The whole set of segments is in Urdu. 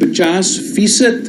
50%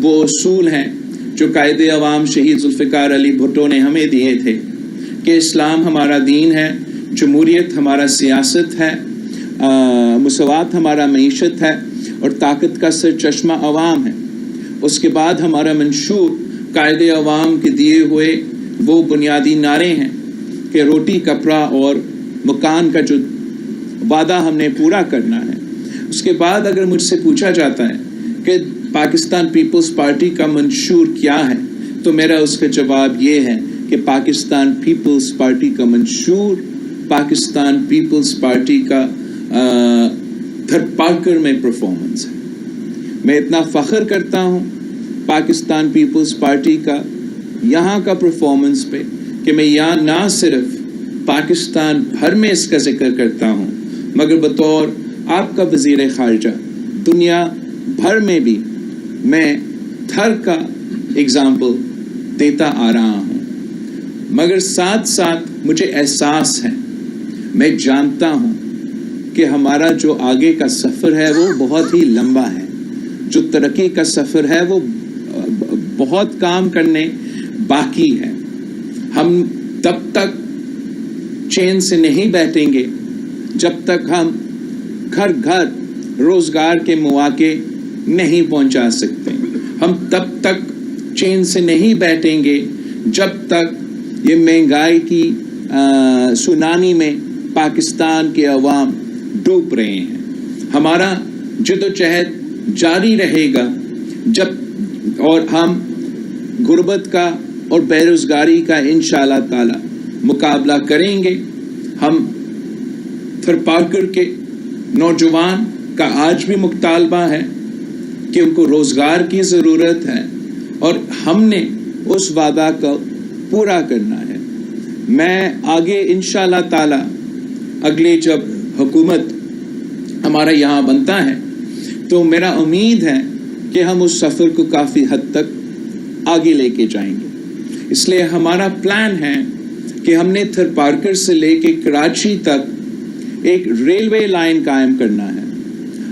وہ اصول ہیں جو قائد عوام شہید ذوالفقار علی بھٹو نے ہمیں دیے تھے کہ اسلام ہمارا دین ہے، جمہوریت ہمارا سیاست ہے، مساوات ہمارا معیشت ہے اور طاقت کا سرچشمہ عوام ہے۔ اس کے بعد ہمارا منشور قائد عوام کے دیے ہوئے وہ بنیادی نعرے ہیں کہ روٹی، کپڑا اور مکان کا جو وعدہ ہم نے پورا کرنا ہے۔ اس کے بعد اگر مجھ سے پوچھا جاتا ہے کہ پاکستان پیپلز پارٹی کا منشور کیا ہے، تو میرا اس کا جواب یہ ہے کہ پاکستان پیپلز پارٹی کا منشور پاکستان پیپلز پارٹی کا تھرپارکر میں پرفارمنس ہے۔ میں اتنا فخر کرتا ہوں پاکستان پیپلز پارٹی کا یہاں کا پرفارمنس پہ کہ میں یہاں نہ صرف پاکستان بھر میں اس کا ذکر کرتا ہوں مگر بطور آپ کا وزیر خارجہ دنیا بھر میں بھی میں تھر کا اگزامپل دیتا آ رہا ہوں۔ مگر ساتھ ساتھ مجھے احساس ہے، میں جانتا ہوں کہ ہمارا جو آگے کا سفر ہے وہ بہت ہی لمبا ہے، جو ترقی کا سفر ہے وہ بہت کام کرنے باقی ہے۔ ہم تب تک چین سے نہیں بیٹھیں گے جب تک ہم گھر گھر روزگار کے مواقع نہیں پہنچا سکتے۔ ہم تب تک چین سے نہیں بیٹھیں گے جب تک یہ مہنگائی کی سونامی میں پاکستان کے عوام ڈوب رہے ہیں۔ ہمارا جدوجہد جاری رہے گا جب اور ہم غربت کا اور بے روزگاری کا انشاءاللہ تعالی مقابلہ کریں گے۔ ہم تھرپارکر کے نوجوان کا آج بھی مطالبہ ہے کہ ان کو روزگار کی ضرورت ہے اور ہم نے اس وعدہ کو پورا کرنا ہے۔ میں آگے انشاءاللہ تعالی اگلے جب حکومت ہمارا یہاں بنتا ہے تو میرا امید ہے کہ ہم اس سفر کو کافی حد تک آگے لے کے جائیں گے۔ اس لیے ہمارا پلان ہے کہ ہم نے تھرپارکر سے لے کے کراچی تک ایک ریلوے لائن قائم کرنا ہے،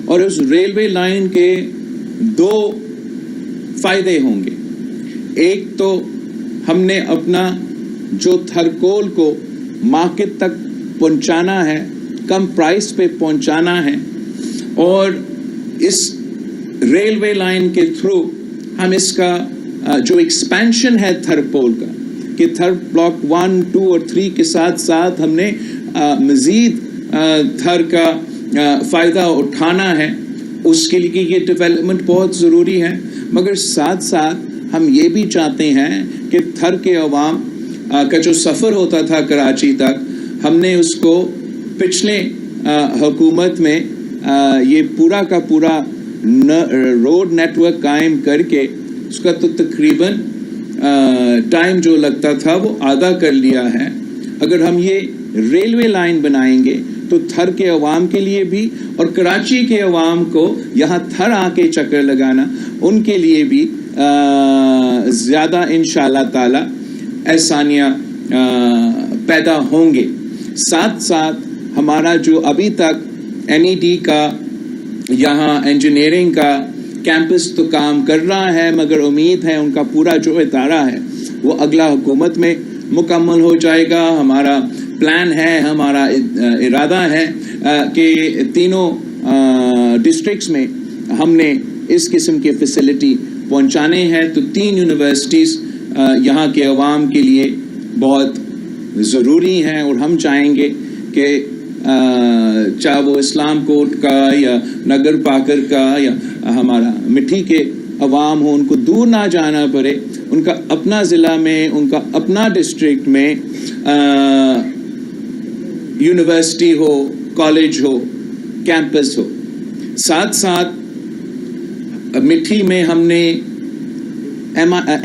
اور اس ریلوے لائن کے دو فائدے ہوں گے۔ ایک تو ہم نے اپنا جو تھرکول کو مارکیٹ تک پہنچانا ہے، کم پرائس پہ پہنچانا ہے، اور اس ریلوے لائن کے تھرو ہم اس کا جو ایکسپینشن ہے تھرپول کا، کہ تھر بلاک 1، 2 اور 3 کے ساتھ ساتھ ہم نے مزید تھر کا فائدہ اٹھانا ہے، اس کے لیے یہ ڈیولپمنٹ بہت ضروری ہے۔ مگر ساتھ ساتھ ہم یہ بھی چاہتے ہیں کہ تھر کے عوام کا جو سفر ہوتا تھا کراچی تک، ہم نے اس کو پچھلے حکومت میں یہ پورا کا پورا روڈ نیٹ ورک قائم کر کے اس کا تو تقریباً ٹائم جو لگتا تھا وہ آدھا کر لیا ہے۔ اگر ہم یہ ریلوے لائن بنائیں گے تو تھر کے عوام کے لیے بھی اور کراچی کے عوام کو یہاں تھر آ کے چکر لگانا ان کے لیے بھی زیادہ انشاءاللہ تعالی آسانیاں پیدا ہوں گے۔ ساتھ ساتھ ہمارا جو ابھی تک NED کا یہاں انجینئرنگ کا کیمپس تو کام کر رہا ہے، مگر امید ہے ان کا پورا جو ادارہ ہے وہ اگلا حکومت میں مکمل ہو جائے گا۔ ہمارا پلان ہے، ہمارا ارادہ ہے کہ تینوں ڈسٹرکٹس میں ہم نے اس قسم کی فیسلٹی پہنچانے ہیں۔ تو 3 یونیورسٹیز یہاں کے عوام کے لیے بہت ضروری ہیں، اور ہم چاہیں گے کہ چاہے وہ اسلام کوٹ کا یا نگر پاکر کا یا ہمارا مٹھی کے عوام ہو، ان کو دور نہ جانا پڑے، ان کا اپنا ضلع میں، ان کا اپنا ڈسٹرکٹ میں یونیورسٹی ہو، کالج ہو، کیمپس ہو۔ ساتھ ساتھ مٹھی میں ہم نے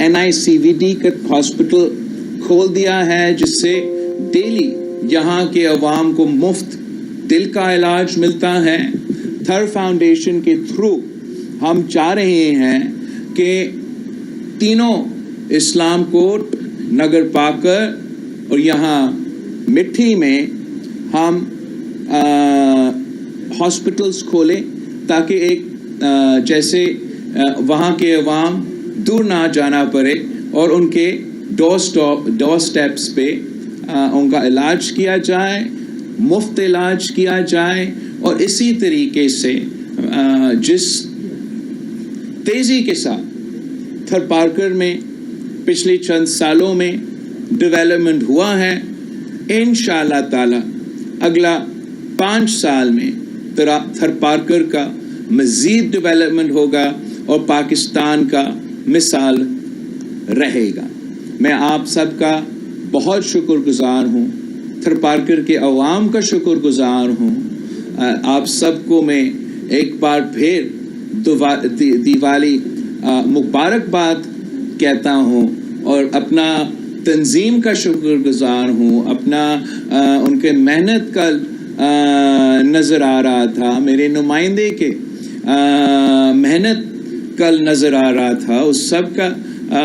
NICVD کا ہاسپٹل کھول دیا ہے، جس سے ڈیلی یہاں کے عوام کو مفت دل کا علاج ملتا ہے۔ تھر فاؤنڈیشن کے تھرو ہم چاہ رہے ہیں کہ تینوں اسلام کوٹ، نگر پاکر اور یہاں مٹھی میں ہم ہاسپٹلس کھولیں، تاکہ ایک جیسے وہاں کے عوام دور نہ جانا پڑے اور ان کے ڈور سٹیپس پہ ان کا علاج کیا جائے، مفت علاج کیا جائے، اور اسی طریقے سے جس تیزی کے ساتھ تھر پارکر میں پچھلے چند سالوں میں ڈیولپمنٹ ہوا ہے، انشاءاللہ تعالی اگلا 5 سال میں تھر پارکر کا مزید ڈیولپمنٹ ہوگا اور پاکستان کا مثال رہے گا۔ میں آپ سب کا بہت شکر گزار ہوں، تھر پارکر کے عوام کا شکر گزار ہوں۔ آپ سب کو میں ایک بار پھر دیوالی مبارکباد کہتا ہوں اور اپنا تنظیم کا شکر گزار ہوں۔ اپنا ان کے محنت کا نظر آ رہا تھا، میرے نمائندے کے محنت کل نظر آ رہا تھا، اس سب کا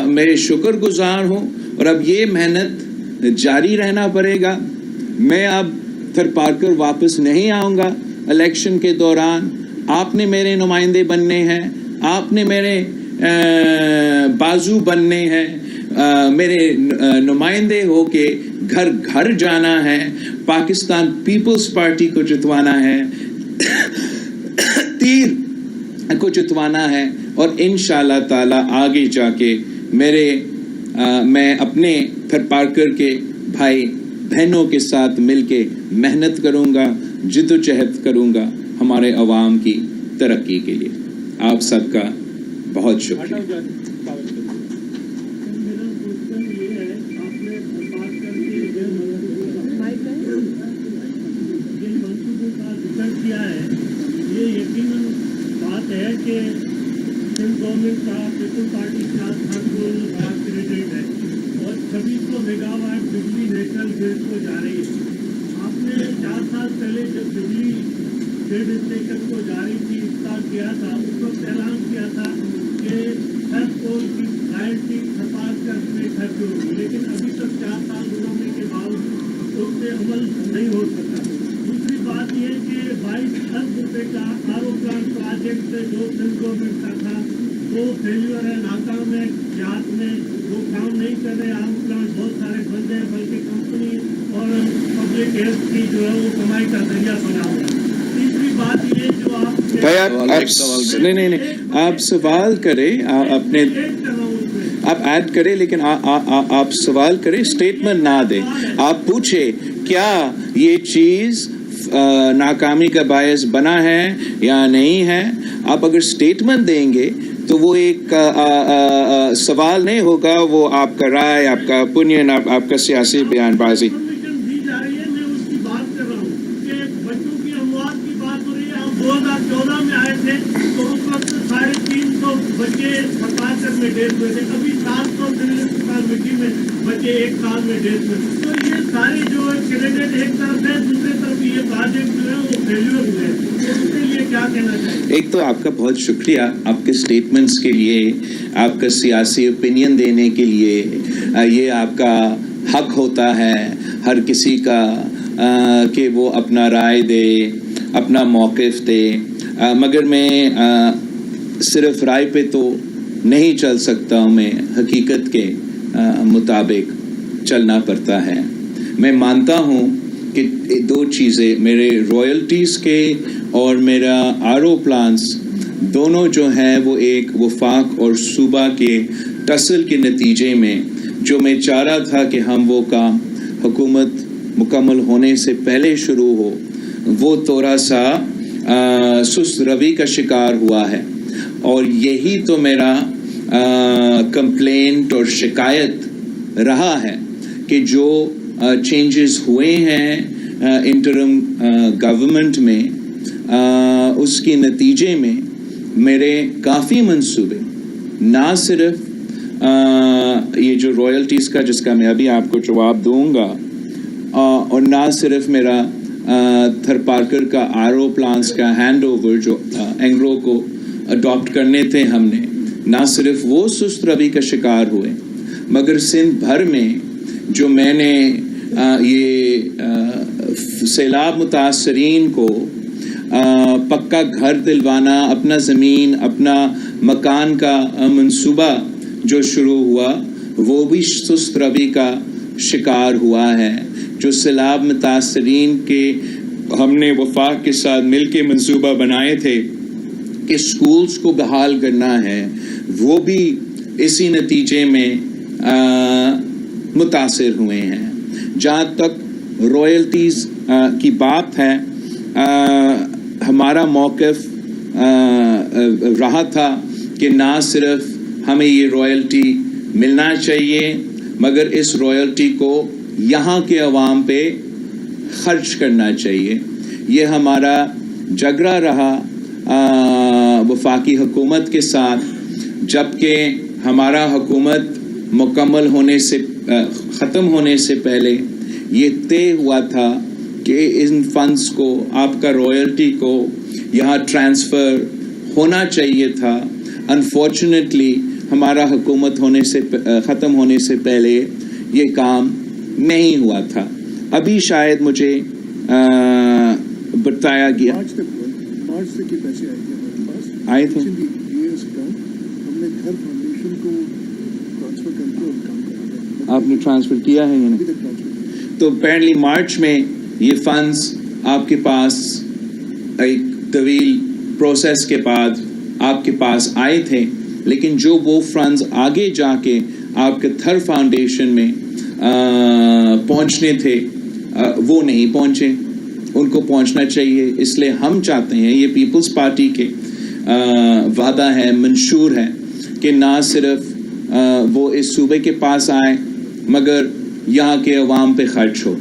میرے شکر گزار ہوں، اور اب یہ محنت جاری رہنا پڑے گا۔ میں اب تھر پارکر واپس نہیں آؤں گا الیکشن کے دوران۔ آپ نے میرے نمائندے بننے ہیں، آپ نے میرے بازو بننے ہیں، میرے نمائندے ہو کے گھر گھر جانا ہے، پاکستان پیپلز پارٹی کو جتوانا ہے، تیر کو جتوانا ہے، اور انشاءاللہ تعالی آگے جا کے میں اپنے تھر پارکر کے بھائی بہنوں کے ساتھ مل کے محنت کروں گا، جدوجہد کروں گا ہمارے عوام کی ترقی کے لیے۔ آپ سب کا بہت شکریہ۔ گورنمنٹ کا پیپل پارٹی کا ہر کوئی بڑا کریڈٹ ہے اور 2600 میگا واٹ بجلی نیشنل گرڈ کو جا رہی ہے۔ آپ نے 4 سال پہلے جب بجلی گرڈ اسٹیشن کو جاری کی اسٹارٹ کیا تھا، اس وقت اعلان کیا تھا کہ ہر پول کی رائلٹی کھپات کر میں خرچ ہوگی، لیکن ابھی تک 4 سال گزرنے کے باوجود اس پہ عمل نہیں ہو سکا۔ دوسری بات یہ کہ 22 ارب روپے کا آر او پلانٹ پروجیکٹ جو سینٹرل گورنمنٹ کا تھا وہ فیلور ہے، ناکام ہے، دیہات میں وہ کام نہیں کر رہے، آم پلانٹ بہت سارے بند ہیں، بلکہ کمپنی اور پبلک ہیلتھ کی جو ہے وہ کمائی کا ذریعہ بنا ہوا ہے۔ تیسری بات یہ جو آپ سوال کریں، اپنے آپ ایڈ کریں، لیکن آپ سوال کریں، اسٹیٹمنٹ نہ دیں۔ آپ پوچھیں کیا یہ چیز ناکامی کا باعث بنا ہے یا نہیں ہے۔ آپ اگر اسٹیٹمنٹ دیں گے تو وہ ایک سوال نہیں ہوگا، وہ آپ کا رائے، آپ کا اوپینین، آپ کا سیاسی بیان بازی۔ دی جا رہی ہے، میں اس کی بات کر رہا ہوں کہ بچوں کی اموات کی بات ہو رہی ہے۔ ہم 2014 میں آئے تھے تو اس وقت 350 بچے تھرپارکر میں ڈیتھ ہوئے تھے، ابھی 700 مٹی میں بچے 1 سال میں ڈیتھ ہوئے۔ تو یہ ساری جو کریڈٹ ایک طرف ہے، دوسرے طرف یہ پروجیکٹ جو ہے وہ فیلور ہوئے، تو اس کے لیے کیا کہنا چاہیے؟ ایک تو آپ کا بہت شکریہ آپ کے اسٹیٹمنٹس کے لیے، آپ کا سیاسی اوپینین دینے کے لیے۔ یہ آپ کا حق ہوتا ہے ہر کسی کا کہ وہ اپنا رائے دے، اپنا موقف دے، مگر میں صرف رائے پہ تو نہیں چل سکتا ہوں، میں حقیقت کے مطابق چلنا پڑتا ہے۔ میں مانتا ہوں کہ 2 چیزیں، میرے رائلٹیز کے اور میرا آر او پلانس دونوں جو ہیں وہ ایک وفاق اور صوبہ کے ٹسل کے نتیجے میں جو میں چاہ رہا تھا کہ ہم وہ کام حکومت مکمل ہونے سے پہلے شروع ہو، وہ تھوڑا سا سست روی کا شکار ہوا ہے، اور یہی تو میرا کمپلینٹ اور شکایت رہا ہے کہ جو چینجز ہوئے ہیں انٹرم گورنمنٹ میں، اس کے نتیجے میں میرے کافی منصوبے، نہ صرف یہ جو رائلٹیز کا جس کا میں ابھی آپ کو جواب دوں گا، اور نہ صرف میرا تھر پارکر کا آر او پلانس کا ہینڈ اوور جو اینگرو کو اڈاپٹ کرنے تھے ہم نے، نہ صرف وہ سست روی کا شکار ہوئے، مگر سندھ بھر میں جو میں نے یہ سیلاب متاثرین کو پکا گھر دلوانا، اپنا زمین، اپنا مکان کا منصوبہ جو شروع ہوا وہ بھی سست روی کا شکار ہوا ہے. جو سیلاب متاثرین کے ہم نے وفاق کے ساتھ مل کے منصوبہ بنائے تھے کہ سکولز کو بحال کرنا ہے, وہ بھی اسی نتیجے میں متاثر ہوئے ہیں. جہاں تک رائلٹیز کی بات ہے, ہمارا موقف رہا تھا کہ نہ صرف ہمیں یہ رائلٹی ملنا چاہیے مگر اس رائلٹی کو یہاں کے عوام پہ خرچ کرنا چاہیے. یہ ہمارا جھگڑا رہا وفاقی حکومت کے ساتھ, جبکہ ہمارا حکومت مکمل ہونے سے ختم ہونے سے پہلے یہ طے ہوا تھا کہ ان فنڈز کو, آپ کا رائلٹی کو یہاں ٹرانسفر ہونا چاہیے تھا. انفارچونیٹلی ہمارا حکومت ختم ہونے سے پہلے یہ کام نہیں ہوا تھا. ابھی شاید مجھے بتایا گیا مارچ سے کے پیسے آئے تھے, ہم نے گھر فاؤنڈیشن کو ٹرانسفر کر کے اور کام کرا. آپ نے ٹرانسفر کیا ہے یا نہیں؟ تو اپیرنٹلی مارچ میں یہ فنڈز آپ کے پاس ایک طویل پروسیس کے بعد آپ کے پاس آئے تھے, لیکن جو وہ فنڈز آگے جا کے آپ کے تھر فاؤنڈیشن میں پہنچنے تھے وہ نہیں پہنچے. ان کو پہنچنا چاہیے. اس لیے ہم چاہتے ہیں, یہ پیپلز پارٹی کے وعدہ ہے, منشور ہے کہ نہ صرف وہ اس صوبے کے پاس آئیں مگر یہاں کے عوام پہ خرچ ہو.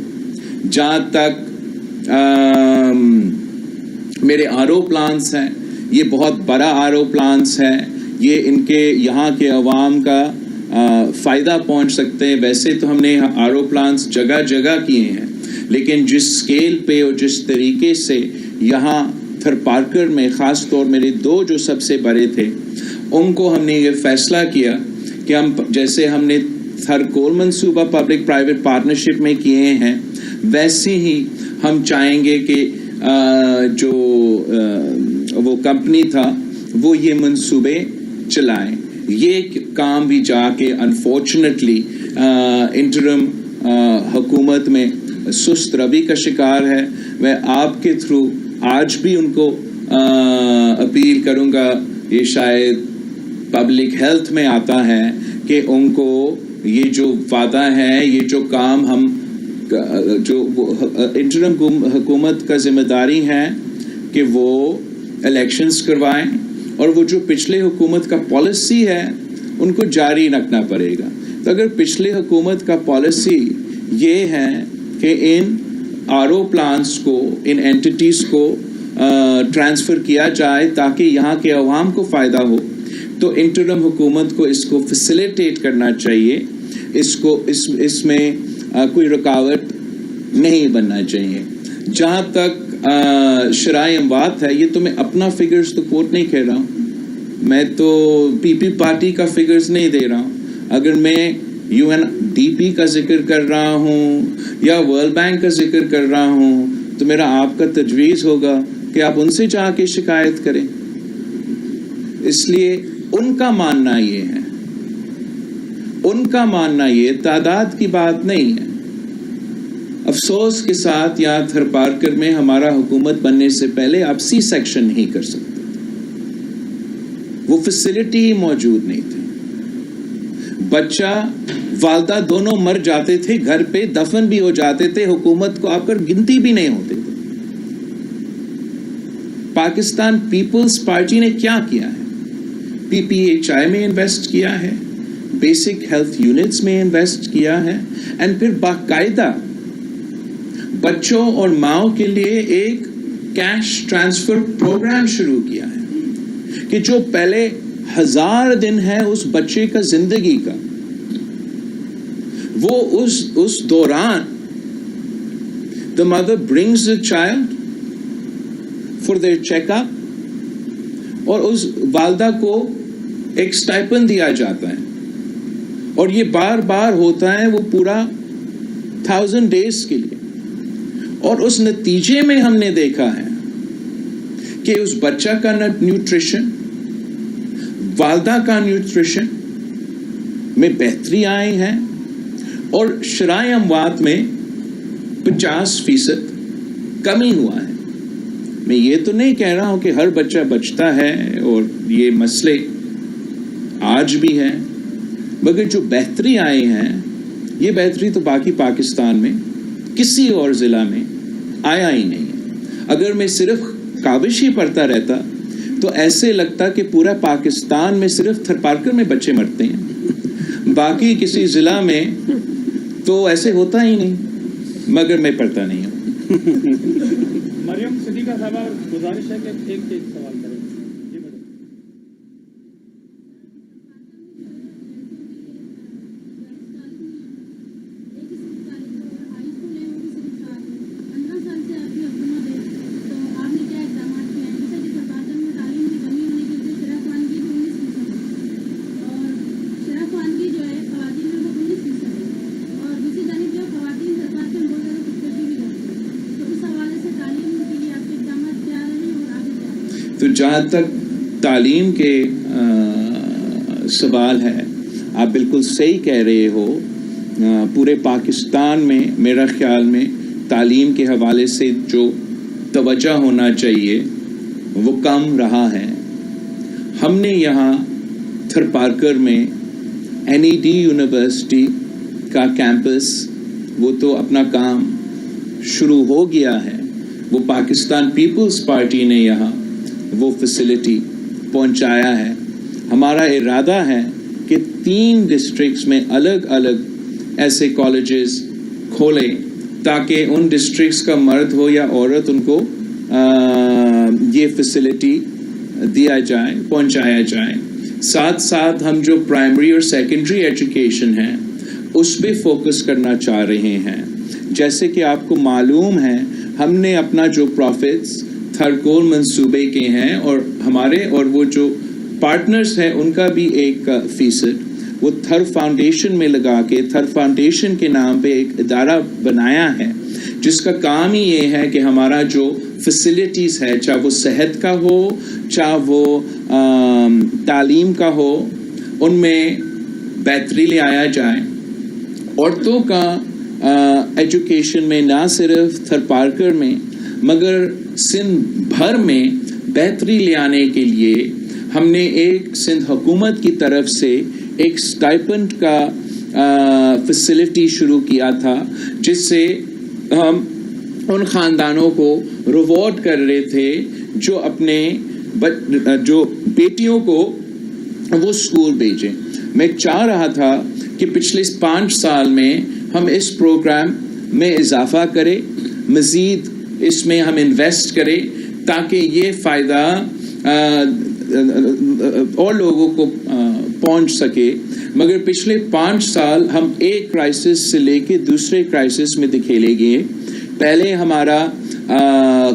جہاں تک میرے آر او پلانس ہیں, یہ بہت بڑا آر او پلانس ہے, یہ ان کے یہاں کے عوام کا فائدہ پہنچ سکتے ہیں. ویسے تو ہم نے آر او پلانس جگہ جگہ کیے ہیں, لیکن جس سکیل پہ اور جس طریقے سے یہاں تھر پارکر میں خاص طور میرے دو جو سب سے بڑے تھے, ان کو ہم نے یہ فیصلہ کیا کہ ہم جیسے ہم نے تھر کول منصوبہ پبلک پرائیویٹ پارٹنرشپ میں کیے ہیں, ویسے ہی ہم چاہیں گے کہ جو وہ کمپنی تھا وہ یہ منصوبے چلائیں. یہ کام بھی جا کے انفارچونیٹلی انٹرم حکومت میں سست روی کا شکار ہے. میں آپ کے تھرو آج بھی ان کو اپیل کروں گا, یہ شاید پبلک ہیلتھ میں آتا ہے کہ ان کو یہ جو وعدہ ہے, یہ جو کام ہم جو انٹرم حکومت کا ذمہ داری ہے کہ وہ الیکشنز کروائیں, اور وہ جو پچھلے حکومت کا پالیسی ہے ان کو جاری رکھنا پڑے گا. تو اگر پچھلے حکومت کا پالیسی یہ ہے کہ ان آر او پلانس کو, ان اینٹیٹیز کو ٹرانسفر کیا جائے تاکہ یہاں کے عوام کو فائدہ ہو, تو انٹرم حکومت کو اس کو فیسیلیٹیٹ کرنا چاہیے. اس میں کوئی رکاوٹ نہیں بننا چاہیے. جہاں تک شرائع اموات ہے, یہ تو میں اپنا فگرز تو کوٹ نہیں کہہ رہا ہوں, میں تو پی پی پارٹی کا فگرز نہیں دے رہا ہوں. اگر میں یو این ڈی پی کا ذکر کر رہا ہوں یا ورلڈ بینک کا ذکر کر رہا ہوں تو میرا آپ کا تجویز ہوگا کہ آپ ان سے جا کے شکایت کریں. اس لیے ان کا ماننا یہ ہے, ان کا ماننا یہ تعداد کی بات نہیں ہے. افسوس کے ساتھ یہاں تھر پارکر میں ہمارا حکومت بننے سے پہلے آپ سی سیکشن نہیں کر سکتے, وہ فیسلٹی ہی موجود نہیں تھی. بچہ والدہ دونوں مر جاتے تھے, گھر پہ دفن بھی ہو جاتے تھے, حکومت کو آپ کر گنتی بھی نہیں ہوتے تھے. پاکستان پیپلز پارٹی نے کیا کیا ہے؟ پی پی ایچ آئی میں انویسٹ کیا ہے, بیسک ہیلتھ یونٹس میں انویسٹ کیا ہے, اینڈ پھر باقاعدہ بچوں اور ماؤں کے لیے ایک کیش ٹرانسفر پروگرام شروع کیا ہے کہ جو پہلے 1000 دن ہے اس بچے کا زندگی کا, وہ اس دوران the mother brings the child for their check up, اور اس والدہ کو ایک سٹائپن دیا جاتا ہے, اور یہ بار بار ہوتا ہے وہ پورا 1000 days کے لیے. اور اس نتیجے میں ہم نے دیکھا ہے کہ اس بچہ کا نیوٹریشن, والدہ کا نیوٹریشن میں بہتری آئی ہے اور شرائع اموات میں 50% کمی ہوا ہے. میں یہ تو نہیں کہہ رہا ہوں کہ ہر بچہ بچتا ہے اور یہ مسئلے آج بھی ہیں، مگر جو بہتری آئی ہیں یہ بہتری تو باقی پاکستان میں کسی اور ضلع میں آیا ہی نہیں ہے. اگر میں صرف کاوش ہی پڑھتا رہتا تو ایسے لگتا کہ پورا پاکستان میں صرف تھرپارکر میں بچے مرتے ہیں، باقی کسی ضلع میں تو ایسے ہوتا ہی نہیں، مگر میں پڑھتا نہیں ہوں. مریم صدیقہ صاحبہ گزارش ہے کہ ایک سوال کریں. جی میڈم. تو جہاں تک تعلیم کے سوال ہے، آپ بالکل صحیح کہہ رہے ہو. پورے پاکستان میں میرا خیال میں تعلیم کے حوالے سے جو توجہ ہونا چاہیے وہ کم رہا ہے. ہم نے یہاں تھرپارکر میں NED یونیورسٹی کا کیمپس وہ تو اپنا کام شروع ہو گیا ہے. وہ پاکستان پیپلز پارٹی نے یہاں وہ فیسلٹی پہنچایا ہے. ہمارا ارادہ ہے کہ 3 ڈسٹرکٹس میں الگ الگ ایسے کالجز کھولیں تاکہ ان ڈسٹرکٹس کا مرد ہو یا عورت ان کو یہ فیسلٹی دیا جائے، پہنچایا جائے. ساتھ ساتھ ہم جو پرائمری اور سیکنڈری ایجوکیشن ہے اس پہ فوکس کرنا چاہ رہے ہیں. جیسے کہ آپ کو معلوم ہے ہم نے اپنا جو پروفٹس تھرکول منصوبے کے ہیں اور ہمارے اور وہ جو پارٹنرز ہیں ان کا بھی 1% وہ تھر فاؤنڈیشن میں لگا کے تھر فاؤنڈیشن کے نام پہ ایک ادارہ بنایا ہے جس کا کام ہی یہ ہے کہ ہمارا جو فیسلٹیز ہے، چاہے وہ صحت کا ہو چاہے وہ تعلیم کا ہو، ان میں بہتری لے آیا جائے. عورتوں کا ایجوکیشن میں نہ صرف تھرپارکر میں مگر سندھ بھر میں بہتری لے آنے کے لیے ہم نے ایک سندھ حکومت کی طرف سے ایک سٹائپنڈ کا فیسلٹی شروع کیا تھا، جس سے ہم ان خاندانوں کو ریوارڈ کر رہے تھے جو اپنے جو بیٹیوں کو وہ اسکول بھیجیں. میں چاہ رہا تھا کہ پچھلے 5 سال میں ہم اس پروگرام میں اضافہ کریں، مزید اس میں ہم انویسٹ کریں تاکہ یہ فائدہ اور لوگوں کو پہنچ سکے. مگر پچھلے 5 سال ہم ایک کرائسس سے لے کے دوسرے کرائسس میں دکھیلے گئے. پہلے ہمارا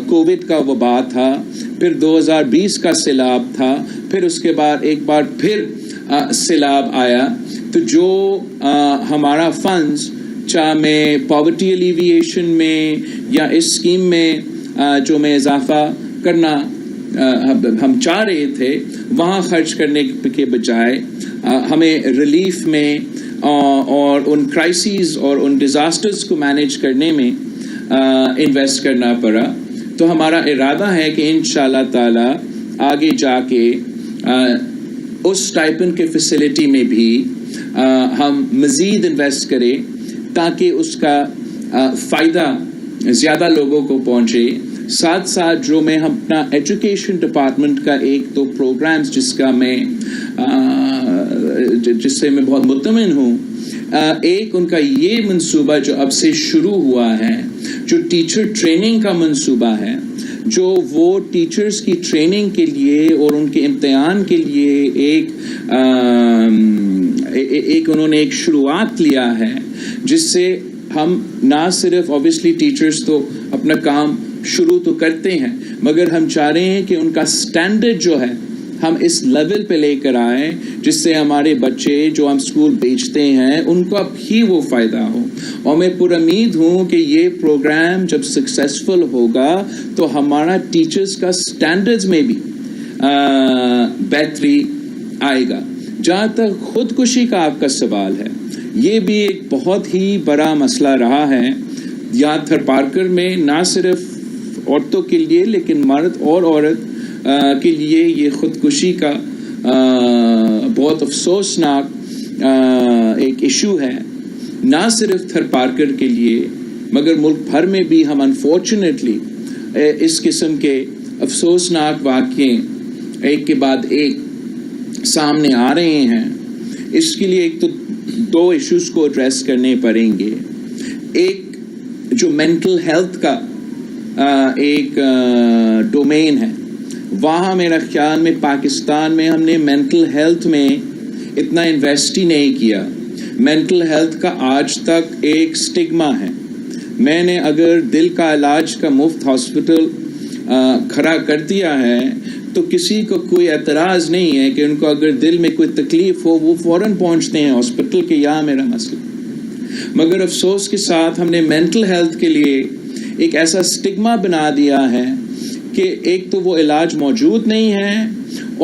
کووڈ کا وبا تھا، پھر 2020 کا سیلاب تھا، پھر اس کے بعد ایک بار پھر سیلاب آیا. تو جو ہمارا فنڈز چاہے میں پاورٹی ایلیویشن میں یا اس اسکیم میں جو میں اضافہ کرنا ہم چاہ رہے تھے وہاں خرچ کرنے کے بجائے ہمیں ریلیف میں اور ان کرائسیز اور ان ڈیزاسٹرز کو مینیج کرنے میں انویسٹ کرنا پڑا. تو ہمارا ارادہ ہے کہ انشاءاللہ تعالی آگے جا کے اس اسٹائپنڈ کے فیسلٹی میں بھی ہم مزید انویسٹ کریں تاکہ اس کا فائدہ زیادہ لوگوں کو پہنچے. ساتھ ساتھ جو میں ہم اپنا ایجوکیشن ڈپارٹمنٹ کا ایک تو پروگرامز جس سے میں بہت مطمئن ہوں، ایک ان کا یہ منصوبہ جو اب سے شروع ہوا ہے جو ٹیچر ٹریننگ کا منصوبہ ہے، جو وہ ٹیچرز کی ٹریننگ کے لیے اور ان کے امتحان کے لیے ایک انہوں نے ایک شروعات لیا ہے، جس سے ہم نہ صرف اوبیسلی ٹیچرز تو اپنا کام شروع تو کرتے ہیں مگر ہم چاہ رہے ہیں کہ ان کا سٹینڈرڈ جو ہے ہم اس لیول پہ لے کر آئیں جس سے ہمارے بچے جو ہم اسکول بھیجتے ہیں ان کو بھی وہ فائدہ ہو. اور میں پر امید ہوں کہ یہ پروگرام جب سکسیسفل ہوگا تو ہمارا ٹیچرز کا سٹینڈرڈز میں بھی بہتری آئے گا. جہاں تک خودکشی کا آپ کا سوال ہے، یہ بھی ایک بہت ہی بڑا مسئلہ رہا ہے یہاں تھرپارکر میں، نہ صرف عورتوں کے لیے لیکن مرد اور عورت کے لیے یہ خودکشی کا بہت افسوسناک ایک ایشو ہے، نہ صرف تھرپارکر کے لیے مگر ملک بھر میں بھی ہم انفارچونیٹلی اس قسم کے افسوسناک واقعے ایک کے بعد ایک سامنے آ رہے ہیں۔ اس کے لیے ایک تو دو ایشوز کو ایڈریس کرنے پڑیں گے۔ ایک جو مینٹل ہیلتھ کا ایک ڈومین ہے، وہاں میرا خیال میں پاکستان میں ہم نے مینٹل ہیلتھ میں اتنا انویسٹ ہی نہیں کیا۔ مینٹل ہیلتھ کا آج تک ایک سٹگما ہے۔ میں نے اگر دل کا علاج کا مفت ہاسپٹل کھڑا کر دیا ہے تو کسی کو کوئی اعتراض نہیں ہے کہ ان کو اگر دل میں کوئی تکلیف ہو وہ فوراً پہنچتے ہیں ہاسپٹل کہ یہاں میرا مسئلہ۔ مگر افسوس کے ساتھ ہم نے مینٹل ہیلتھ کے لیے ایک ایسا سٹگما بنا دیا ہے کہ ایک تو وہ علاج موجود نہیں ہے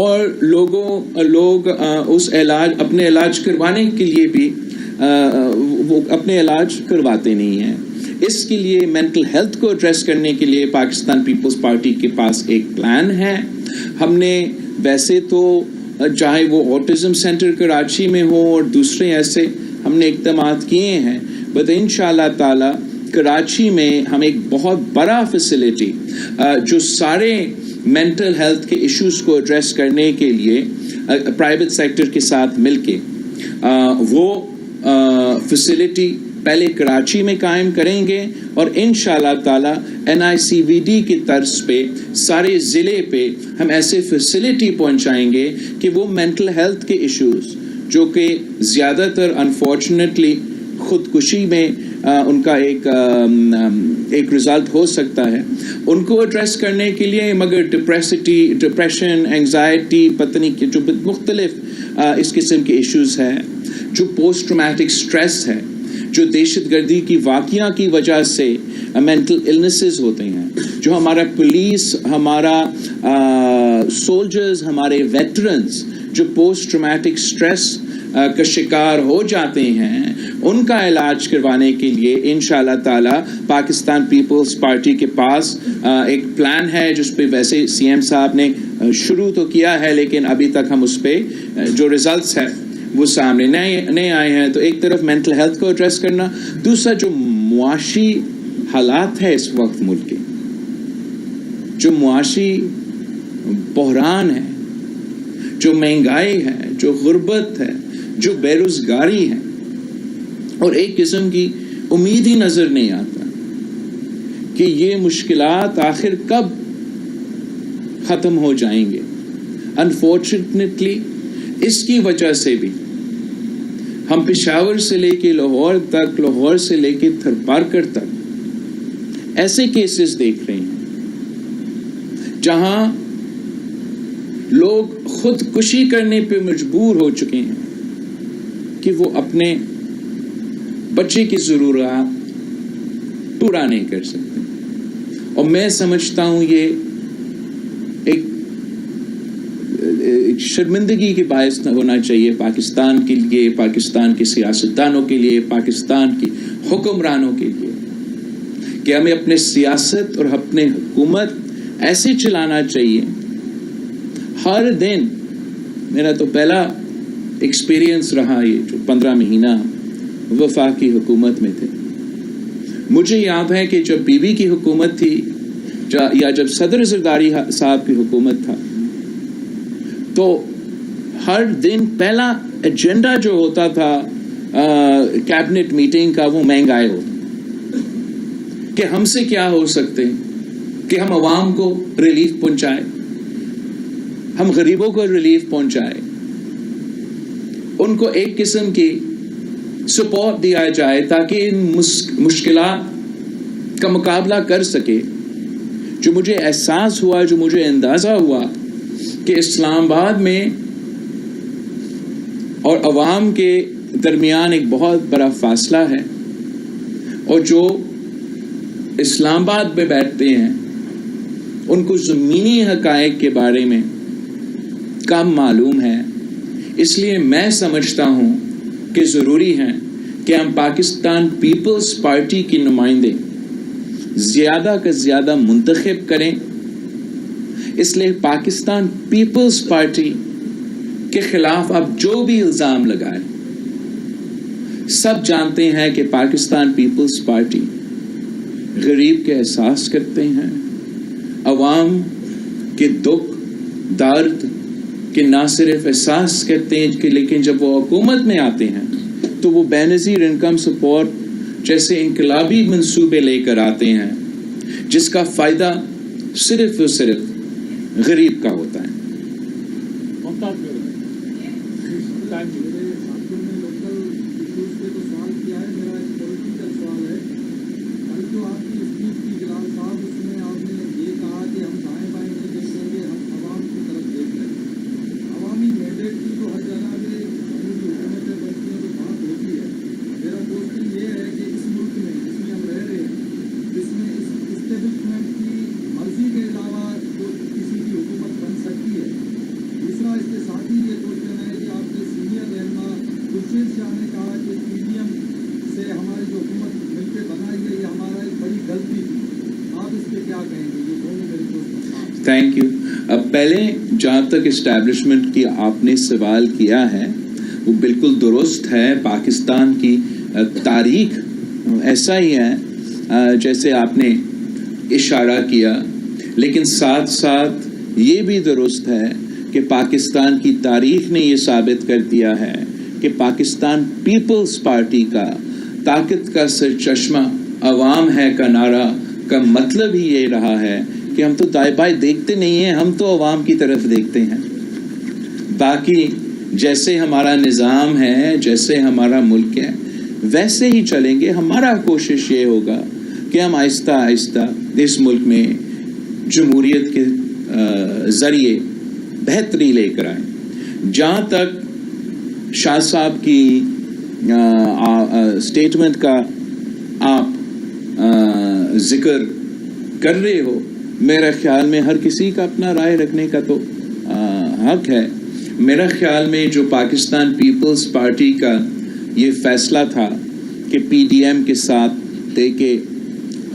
اور لوگ اس علاج اپنے علاج کروانے کے لیے بھی وہ اپنے علاج کرواتے نہیں ہیں۔ اس کے لیے مینٹل ہیلتھ کو ایڈریس کرنے کے لیے پاکستان پیپلز پارٹی کے پاس ایک پلان ہے۔ ہم نے ویسے تو چاہے وہ آٹزم سینٹر کراچی میں ہو اور دوسرے ایسے ہم نے اقدامات کیے ہیں، بٹ انشاءاللہ تعالی کراچی میں ہم ایک بہت بڑا فیسلٹی جو سارے مینٹل ہیلتھ کے ایشوز کو ایڈریس کرنے کے لیے پرائیویٹ سیکٹر کے ساتھ مل کے وہ فیسلٹی پہلے کراچی میں قائم کریں گے اور انشاءاللہ تعالی NICVD کی طرز پہ سارے ضلع پہ ہم ایسے فیسلٹی پہنچائیں گے کہ وہ مینٹل ہیلتھ کے ایشوز جو کہ زیادہ تر انفارچونیٹلی خودکشی میں ان کا ایک رزلٹ ہو سکتا ہے، ان کو ایڈریس کرنے کے لیے، مگر ڈپریشن، انگزائٹی، پتہ نہیں کہ جو مختلف اس قسم کے ایشوز ہیں، جو پوسٹ ٹرامیٹک سٹریس ہے، جو دہشت گردی کی واقعہ کی وجہ سے مینٹل النیسز ہوتے ہیں، جو ہمارا پولیس، ہمارا سولجرز، ہمارے ویٹرنز جو پوسٹ ٹرامیٹک سٹریس کا شکار ہو جاتے ہیں، ان کا علاج کروانے کے لیے انشاءاللہ تعالی پاکستان پیپلز پارٹی کے پاس ایک پلان ہے، جس پہ ویسے CM صاحب نے شروع تو کیا ہے لیکن ابھی تک ہم اس پہ جو ریزلٹس ہیں وہ سامنے نہیں آئے ہیں۔ تو ایک طرف مینٹل ہیلتھ کو ایڈریس کرنا، دوسرا جو معاشی حالات ہے اس وقت ملک کے، جو معاشی بحران ہے، جو مہنگائی ہے، جو غربت ہے، جو بے روزگاری ہے، اور ایک قسم کی امید ہی نظر نہیں آتا کہ یہ مشکلات آخر کب ختم ہو جائیں گے۔ انفارچونیٹلی اس کی وجہ سے بھی ہم پشاور سے لے کے لاہور تک، لاہور سے لے کے تھرپارکر تک ایسے کیسز دیکھ رہے ہیں جہاں لوگ خودکشی کرنے پہ مجبور ہو چکے ہیں کہ وہ اپنے بچے کی ضرورات پورا نہیں کر سکتے۔ اور میں سمجھتا ہوں یہ ایک شرمندگی کے باعث ہونا چاہیے پاکستان کے لیے، پاکستان کے سیاستدانوں کے لیے، پاکستان کی حکمرانوں کے لیے، کہ ہمیں اپنے سیاست اور اپنے حکومت ایسے چلانا چاہیے۔ ہر دن میرا تو پہلا ایکسپیرینس رہا یہ جو 15 مہینہ وفاقی حکومت میں تھے۔ مجھے یاد ہے کہ جب بی بی کی حکومت تھی یا جب صدر زرداری صاحب کی حکومت تھا، تو ہر دن پہلا ایجنڈا جو ہوتا تھا کیبنٹ میٹنگ کا وہ مہنگائی ہوتا کہ ہم سے کیا ہو سکتے کہ ہم عوام کو ریلیف پہنچائے، ہم غریبوں کو ریلیف پہنچائے، ان کو ایک قسم کی سپورٹ دیا جائے تاکہ ان مشکلات کا مقابلہ کر سکے۔ جو مجھے احساس ہوا، جو مجھے اندازہ ہوا کہ اسلام آباد میں اور عوام کے درمیان ایک بہت بڑا فاصلہ ہے، اور جو اسلام آباد میں بیٹھتے ہیں ان کو زمینی حقائق کے بارے میں کم معلوم ہے۔ اس لیے میں سمجھتا ہوں کہ ضروری ہے کہ ہم پاکستان پیپلز پارٹی کی نمائندے زیادہ کا زیادہ منتخب کریں. اس لیے پاکستان پیپلز پارٹی کے خلاف آپ جو بھی الزام لگائیں، سب جانتے ہیں کہ پاکستان پیپلز پارٹی غریب کے احساس کرتے ہیں، عوام کے دکھ درد کے نہ صرف احساس کرتے ہیں کہ لیکن جب وہ حکومت میں آتے ہیں تو وہ بے نظیر انکم سپورٹ جیسے انقلابی منصوبے لے کر آتے ہیں جس کا فائدہ صرف اور صرف غریب کا ہوتا ہے. ممتاز تھینک یو. اب پہلے جہاں تک اسٹیبلشمنٹ کی آپ نے سوال کیا ہے وہ بالکل درست ہے. پاکستان کی تاریخ ایسا ہی ہے جیسے آپ نے اشارہ کیا، لیکن ساتھ ساتھ یہ بھی درست ہے کہ پاکستان کی تاریخ نے یہ ثابت کر دیا ہے کہ پاکستان پیپلز پارٹی کا طاقت کا سرچشمہ عوام ہے کا نعرہ کا مطلب ہی یہ رہا ہے کہ ہم تو دائیں بائیں دیکھتے نہیں ہیں، ہم تو عوام کی طرف دیکھتے ہیں. باقی جیسے ہمارا نظام ہے، جیسے ہمارا ملک ہے، ویسے ہی چلیں گے. ہمارا کوشش یہ ہوگا کہ ہم آہستہ آہستہ اس ملک میں جمہوریت کے ذریعے بہتری لے کر آئیں. جہاں تک شاہ صاحب کی اسٹیٹمنٹ کا آپ ذکر کر رہے ہو، میرا خیال میں ہر کسی کا اپنا رائے رکھنے کا تو حق ہے. میرا خیال میں جو پاکستان پیپلز پارٹی کا یہ فیصلہ تھا کہ پی ڈی ایم کے ساتھ دے کے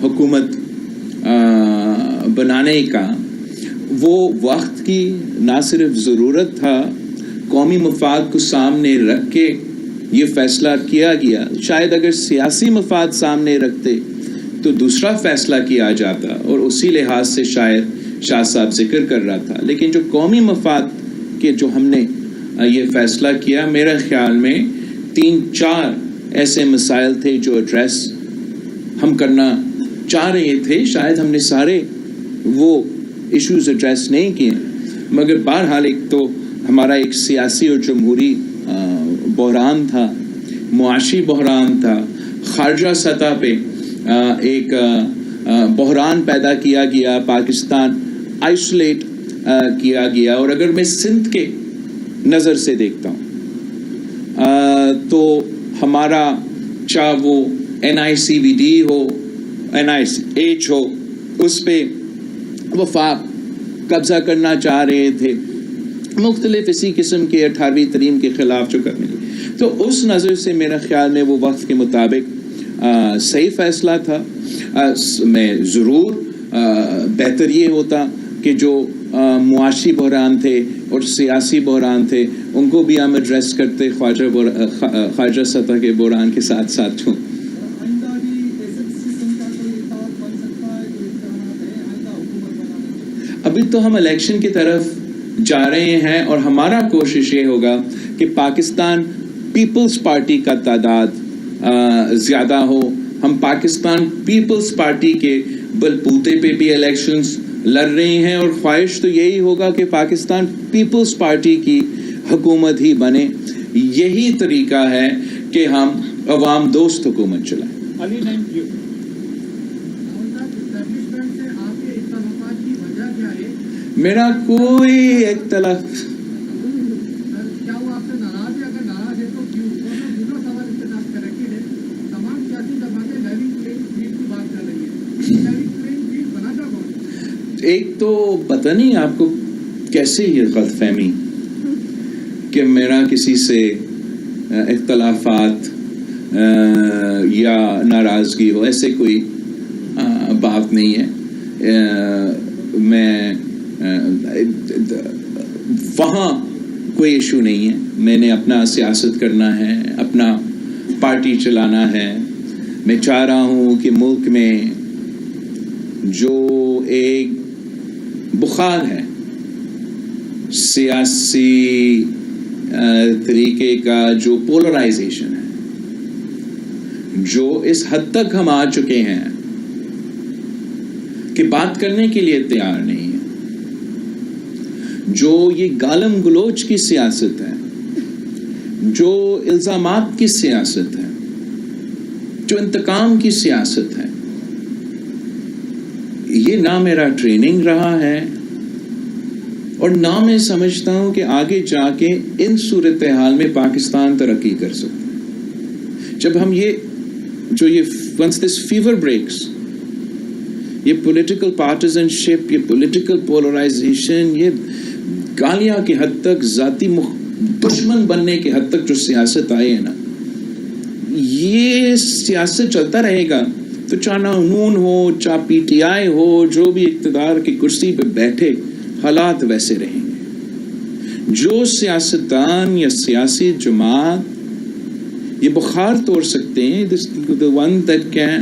حکومت بنانے کا، وہ وقت کی نہ صرف ضرورت تھا، قومی مفاد کو سامنے رکھ کے یہ فیصلہ کیا گیا. شاید اگر سیاسی مفاد سامنے رکھتے تو دوسرا فیصلہ کیا جاتا، اور اسی لحاظ سے شاید شاہ صاحب ذکر کر رہا تھا. لیکن جو قومی مفاد کے جو ہم نے یہ فیصلہ کیا، میرا خیال میں 3-4 ایسے مسائل تھے جو ایڈریس ہم کرنا چاہ رہے تھے. شاید ہم نے سارے وہ ایشوز ایڈریس نہیں کیے، مگر بہرحال ایک تو ہمارا ایک سیاسی اور جمہوری بحران تھا، معاشی بحران تھا، خارجہ سطح پہ ایک بحران پیدا کیا گیا، پاکستان آئسولیٹ کیا گیا. اور اگر میں سندھ کے نظر سے دیکھتا ہوں تو ہمارا چاہے وہ NICVD ہو، NIH ہو، اس پہ وفاق قبضہ کرنا چاہ رہے تھے، مختلف اسی قسم کے 18ویں ترمیم کے خلاف جو کرنے لگے. تو اس نظر سے میرا خیال میں وہ وقت کے مطابق صحیح فیصلہ تھا. میں ضرور بہتر یہ ہوتا کہ جو معاشی بحران تھے اور سیاسی بحران تھے ان کو بھی ہم ایڈریس کرتے خارجہ سطح کے بحران کے ساتھ ساتھ ہوں. ابھی تو ہم الیکشن کی طرف جا رہے ہیں اور ہمارا کوشش یہ ہوگا کہ پاکستان پیپلز پارٹی کا تعداد زیادہ ہو. ہم پاکستان پیپلز پارٹی کے بلبوتے پہ بھی الیکشنز لڑ رہے ہیں اور خواہش تو یہی ہوگا کہ پاکستان پیپلز پارٹی کی حکومت ہی بنے. یہی طریقہ ہے کہ ہم عوام دوست حکومت چلائیں. علی تھینک یو. میرا کوئی اختلاف کیا وہ آپ سے ناراض ہے؟ اگر ناراض ہے تو کیوں؟ دوسرا سوال اس کے ساتھ کنیکٹڈ ہے. تمام سیاسی جماعتیں لیونگ پلینگ فیلڈ کی بات کر رہی ہیں. لیونگ پلینگ فیلڈ بنا کر کون؟ ایک تو پتہ نہیں آپ کو کیسے یہ غلط فہمی کہ میرا کسی سے اختلافات یا ناراضگی ہو، ایسے کوئی بات نہیں ہے. میں وہاں کوئی ایشو نہیں ہے. میں نے اپنا سیاست کرنا ہے، اپنا پارٹی چلانا ہے. میں چاہ رہا ہوں کہ ملک میں جو ایک بخار ہے سیاسی طریقے کا، جو پولرائزیشن ہے، جو اس حد تک ہم آ چکے ہیں کہ بات کرنے کے لیے تیار نہیں ہے، جو یہ گالم گلوچ کی سیاست ہے، جو الزامات کی سیاست ہے، جو انتقام کی سیاست ہے، یہ نہ میرا ٹریننگ رہا ہے اور نہ میں سمجھتا ہوں کہ آگے جا کے ان صورتحال میں پاکستان ترقی کر سکتا ہے. جب ہم once this fever breaks، یہ پولیٹیکل پارٹیزنشپ، یہ پولیٹیکل پولرائزیشن، یہ گالیاں کی حد تک، ذاتی دشمن بننے کی حد تک جو سیاست آئی ہے نا، یہ سیاست چلتا رہے گا تو چاہے نون ہو، چاہے پی ٹی آئی ہو، جو بھی اقتدار کی کرسی پہ بیٹھے، حالات ویسے رہیں گے. جو سیاستدان یا سیاسی جماعت یہ بخار توڑ سکتے ہیں، the one that can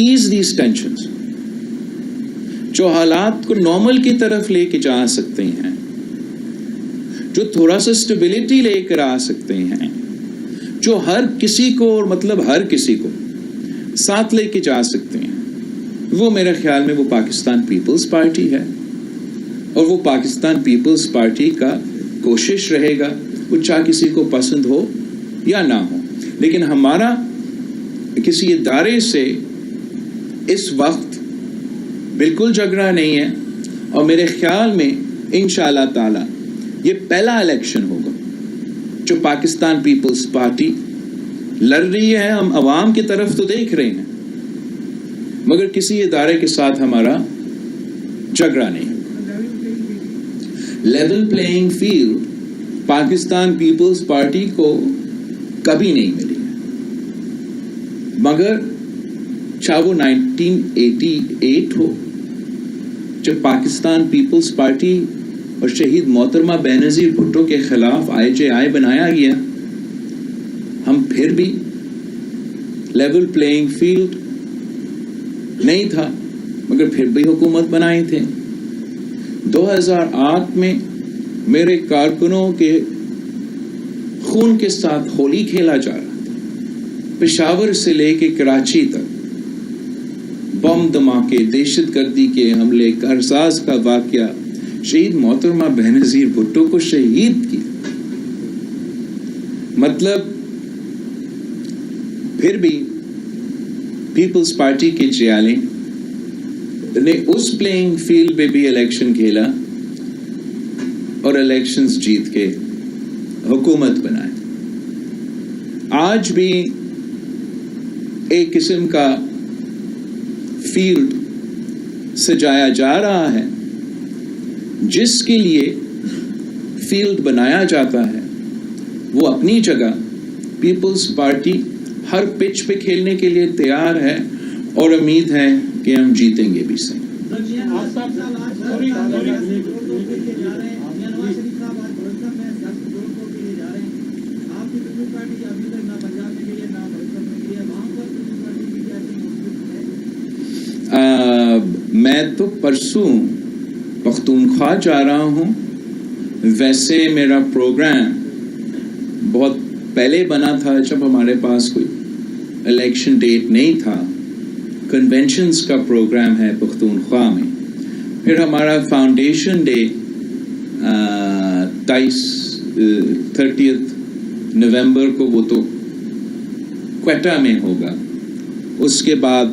ease these tensions، جو حالات کو نارمل کی طرف لے کے جا سکتے ہیں، جو تھوڑا سا اسٹیبلٹی لے کر آ سکتے ہیں، جو ہر کسی کو، اور مطلب ہر کسی کو ساتھ لے کے جا سکتے ہیں، وہ میرے خیال میں وہ پاکستان پیپلز پارٹی ہے. اور وہ پاکستان پیپلز پارٹی کا کوشش رہے گا، وہ چاہے کسی کو پسند ہو یا نہ ہو. لیکن ہمارا کسی ادارے سے اس وقت بالکل جھگڑا نہیں ہے، اور میرے خیال میں انشاءاللہ تعالی یہ پہلا الیکشن ہوگا جو پاکستان پیپلز پارٹی لڑ رہی ہے. ہم عوام کی طرف تو دیکھ رہے ہیں، مگر کسی ادارے کے ساتھ ہمارا جھگڑا نہیں. Level playing field Pakistan Peoples Party کو کبھی نہیں ملی ہے، مگر چاہے وہ 1988 ہو جب پاکستان پیپلز پارٹی اور شہید محترمہ بینظیر بھٹو کے خلاف IJI بنایا گیا، ہم پھر بھی لیول پلینگ فیلڈ نہیں تھا، مگر پھر بھی حکومت بنائی تھے. 2008 میں میرے کارکنوں کے خون کے ساتھ ہولی کھیلا جا رہا تھا. پشاور سے لے کے کراچی تک بم دھماکے، دہشت گردی کے حملے، کارساز کا واقعہ، شہید محترمہ بینظیر بھٹو کو شہید کیا. مطلب پھر بھی پیپلز پارٹی کے جیالیں نے اس پلینگ فیلڈ پہ بھی الیکشن کھیلا اور الیکشنز جیت کے حکومت بنائے. آج بھی ایک قسم کا فیلڈ سجایا جا رہا ہے، جس کے لیے فیلڈ بنایا جاتا ہے وہ اپنی جگہ پیپلز پارٹی ہر پچ پہ کھیلنے کے لیے تیار ہے، اور امید ہے کہ ہم جیتیں گے بھی صحیح. میں تو پرسوں پختونخوا جا رہا ہوں. ویسے میرا پروگرام بہت پہلے بنا تھا، جب ہمارے پاس کوئی الیکشن ڈیٹ نہیں تھا. کنونشنز کا پروگرام ہے پختونخوا میں. پھر ہمارا فاؤنڈیشن ڈے 30 نومبر کو، وہ تو کوئٹہ میں ہوگا. اس کے بعد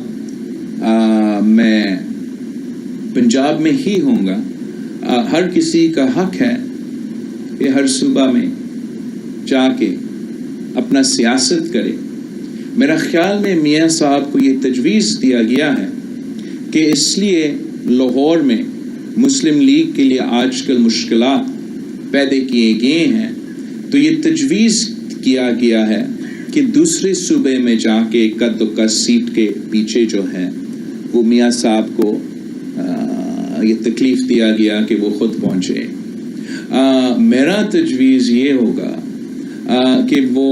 میں پنجاب میں ہی ہوں گا. ہر کسی کا حق ہے کہ ہر صوبہ میں جا کے اپنا سیاست کرے. میرا خیال میں میاں صاحب کو یہ تجویز دیا گیا ہے کہ اس لیے لاہور میں مسلم لیگ کے لیے آج کل مشکلات پیدا کیے گئے ہیں تو یہ تجویز کیا گیا ہے کہ دوسرے صوبے میں جا کے قد و کس سیٹ کے پیچھے جو ہے وہ میاں صاحب کو یہ تکلیف دیا گیا کہ وہ خود پہنچے. میرا تجویز یہ ہوگا کہ وہ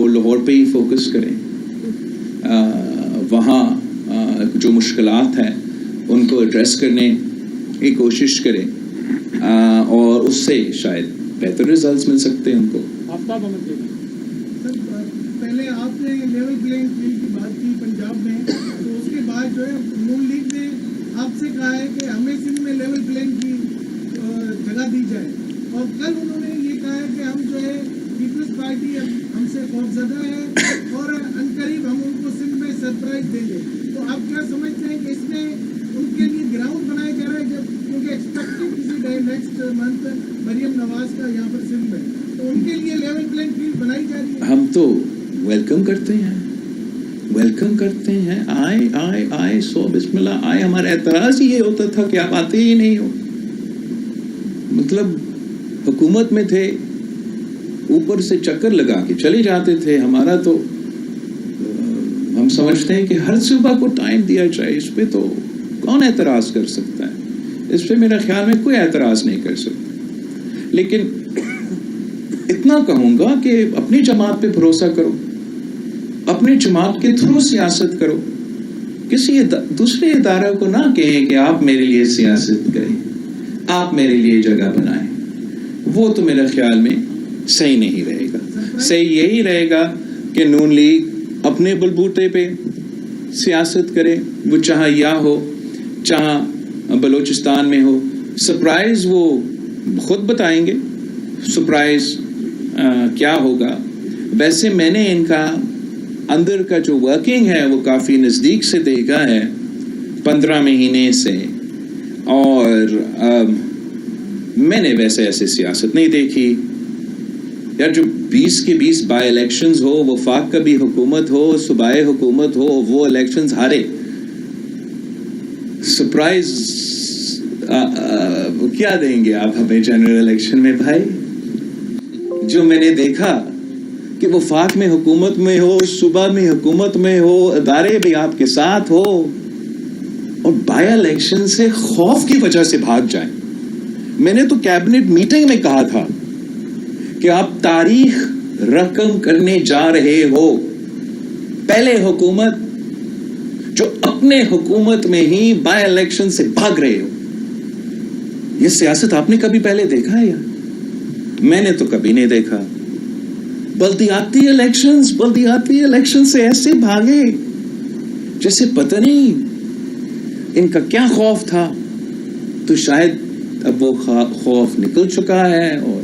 لاہور پہ ہی فوکس کریں, وہاں جو مشکلات ہیں ان کو ایڈریس کرنے کی کوشش کریں اور اس سے شاید بہتر ریزلٹس مل سکتے ہیں ان کو. پہلے آپ نے لیول پلینگ فیلڈ کی بات کی پنجاب میں, تو اس کے بعد جو ہے نون لیگ نے آپ سے کہا ہے کہ ہمیں سندھ میں لیول پلینگ کی جگہ دی جائے, اور کل انہوں نے یہ کہا ہے کہ ہم جو ہے پیپلز پارٹی ہم سے خوفزدہ ہے اور عنقریب ہم ان کو سندھ میں سرپرائز دیں گے. تو آپ کیا سمجھتے ہیں کہ اس میں ان کے لیے گراؤنڈ بنایا جا رہا ہے, جب کیونکہ ایکسپیکٹنگ کسی day next month Maryam Nawaz کا یہاں پر سندھ میں, تو ان کے لیے لیول پلینگ فیلڈ بنائی جا رہی ہے؟ ہم تو ویلکم کرتے ہیں, ویلکم کرتے ہیں. آئے سو بسم اللہ آئے. ہمارا اعتراض یہ ہوتا تھا کہ آپ آتے ہی نہیں ہو. مطلب حکومت میں تھے, اوپر سے چکر لگا کے چلے جاتے تھے. ہمارا تو ہم سمجھتے ہیں کہ ہر صوبہ کو ٹائم دیا جائے. اس پہ تو کون اعتراض کر سکتا ہے؟ اس پہ میرا خیال میں کوئی اعتراض نہیں کر سکتا. لیکن اتنا کہوں گا کہ اپنی جماعت پہ بھروسہ کرو, اپنی جماعت کے تھرو سیاست کرو. کسی دوسرے ادارے کو نہ کہیں کہ آپ میرے لیے سیاست کریں, آپ میرے لیے جگہ بنائیں. وہ تو میرے خیال میں صحیح نہیں رہے گا. صحیح یہی رہے گا کہ نون لیگ اپنے بلبوتے پہ سیاست کرے, وہ چاہے یا ہو چاہے بلوچستان میں ہو. سرپرائز وہ خود بتائیں گے سرپرائز کیا ہوگا. ویسے میں نے ان کا اندر کا جو ورکنگ ہے وہ کافی نزدیک سے دیکھا ہے 15 مہینے سے, اور میں نے ویسے ایسے سیاست نہیں دیکھی یار. جو 20 کے 20 بائی الیکشنز ہو, وفاق کا بھی حکومت ہو, صوبائی حکومت ہو, وہ الیکشنز ہارے. سرپرائز کیا دیں گے آپ ہمیں جنرل الیکشن میں بھائی؟ جو میں نے دیکھا کہ وفاق میں حکومت میں ہو, صوبہ میں حکومت میں ہو, ادارے بھی آپ کے ساتھ ہو, اور بائی الیکشن سے خوف کی وجہ سے بھاگ جائیں. میں نے تو کیبنٹ میٹنگ میں کہا تھا کہ آپ تاریخ رقم کرنے جا رہے ہو. پہلے حکومت جو اپنے حکومت میں ہی بائی الیکشن سے بھاگ رہے ہو. یہ سیاست آپ نے کبھی پہلے دیکھا ہے؟ یا میں نے تو کبھی نہیں دیکھا. بلدیاتی الیکشن سے ایسے بھاگے جیسے پتہ نہیں ان کا کیا خوف تھا. تو شاید اب وہ خوف نکل چکا ہے اور